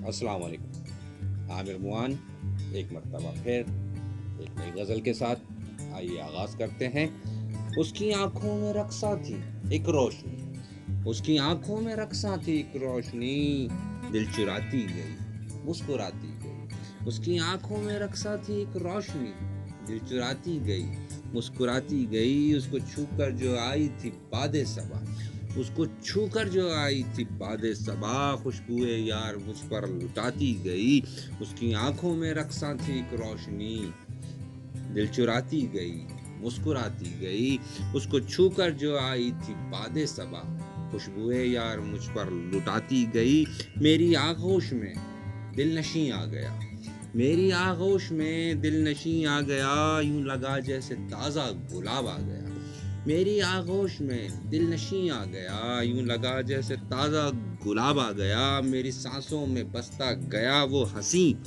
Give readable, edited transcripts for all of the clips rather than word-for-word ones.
अस्सलाम वालेकुम। आमिर मुआन एक मर्तबा फिर एक नई गज़ल के साथ आइए आगाज़ करते हैं। उसकी आँखों में रक़्सा थी एक रोशनी, उसकी आँखों में रक़्सा थी एक रोशनी, दिल चुराती गई, मुस्कुराती गई। उसकी आँखों में रक़्सा थी एक रोशनी, दिल चुराती गई, मुस्कुराती गई। उसको छूकर जो आई थी बादे सबा, उसको छूकर जो आई थी बादे सबा, खुशबुए यार मुझ पर लुटाती गई। उसकी आंखों में रक़्सा थी एक रोशनी, दिल चुराती गई, मुस्कुराती गई। उसको छूकर जो आई थी बादे सबा, खुशबुए यार मुझ पर लुटाती गई। मेरी आगोश में दिल नशी आ गया, मेरी आगोश में दिल नशी आ गया, यूं लगा जैसे ताज़ा गुलाब आ गया। मेरी आगोश में दिल नशी आ गया, यूं लगा जैसे ताज़ा गुलाब आ गया। मेरी सांसों में बसता गया वो हंसी,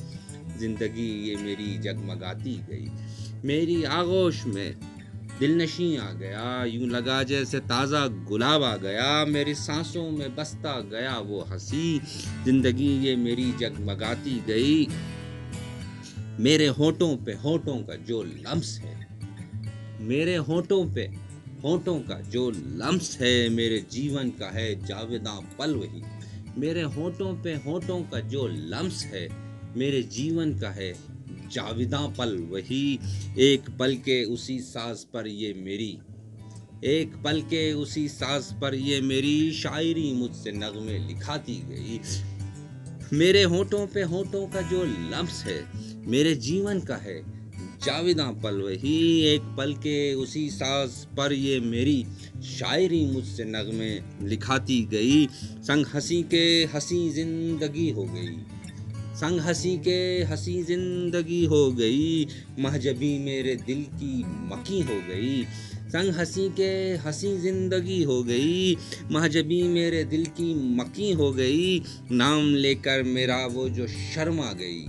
जिंदगी ये मेरी जगमगाती गई। मेरी आगोश में दिल नशी आ गया, यूं लगा जैसे ताज़ा गुलाब आ गया। मेरी सांसों में बसता गया वो हंसी, जिंदगी ये मेरी जगमगाती गई। मेरे होठों पे होठों का जो लम्स है, मेरे होठों पे होठों का जो लम्स है, मेरे जीवन का है जावेदां पल वही। मेरे होठों पे होठों का जो लम्स है, मेरे जीवन का है जावेदां पल वही। एक पल के उसी साज पर ये मेरी, एक पल के उसी साज पर ये मेरी शायरी मुझसे नगमे लिखाती गई। मेरे होठों पे होठों का जो लम्स है, मेरे जीवन का है जावेदां पल वही। एक पल के उसी साज पर ये मेरी शायरी मुझसे नगमे लिखाती गई। संग हंसी के हंसी जिंदगी हो गई, संग हंसी के हंसी जिंदगी हो गई, महजबी मेरे दिल की मकी हो गई। संग हंसी के हंसी जिंदगी हो गई, महजबी मेरे दिल की मकी हो गई। नाम लेकर मेरा वो जो शर्म आ गई,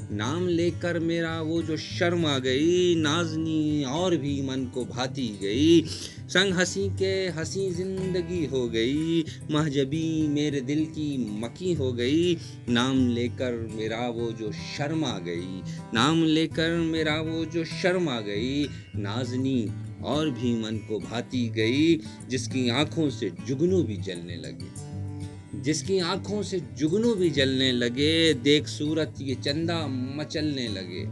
नाम लेकर मेरा वो जो शर्म आ गई, नाज़नी और भी मन को भाती गई। संग हंसी के हंसी जिंदगी हो गई, महजबी मेरे दिल की मकी हो गई। नाम लेकर मेरा वो जो शर्म आ गई, नाम लेकर मेरा वो जो शर्म आ गई, नाज़नी और भी मन को भाती गई। जिसकी आंखों से जुगनू भी जलने लगे, जिसकी आंखों से जुगनू भी जलने लगे, देख सूरत ये चंदा मचलने लगे।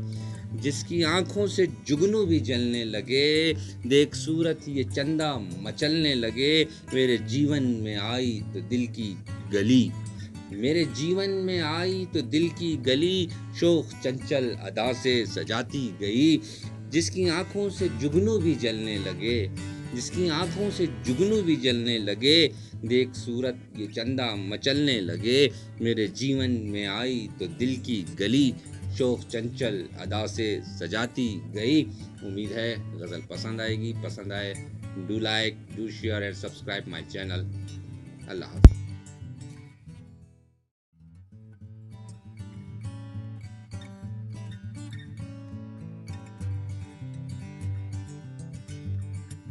जिसकी आंखों से जुगनू भी जलने लगे, देख सूरत ये चंदा मचलने लगे। मेरे जीवन में आई तो दिल की गली, मेरे जीवन में आई तो दिल की गली, शोख चंचल अदा से सजाती गई। जिसकी आंखों से जुगनू भी जलने लगे, जिसकी आंखों से जुगनू भी जलने लगे, देख सूरत ये चंदा मचलने लगे। मेरे जीवन में आई तो दिल की गली, शोख चंचल अदा से सजाती गई। उम्मीद है गज़ल पसंद आएगी। पसंद आए do like, do share and subscribe my channel. अल्लाह हाफ़िज़।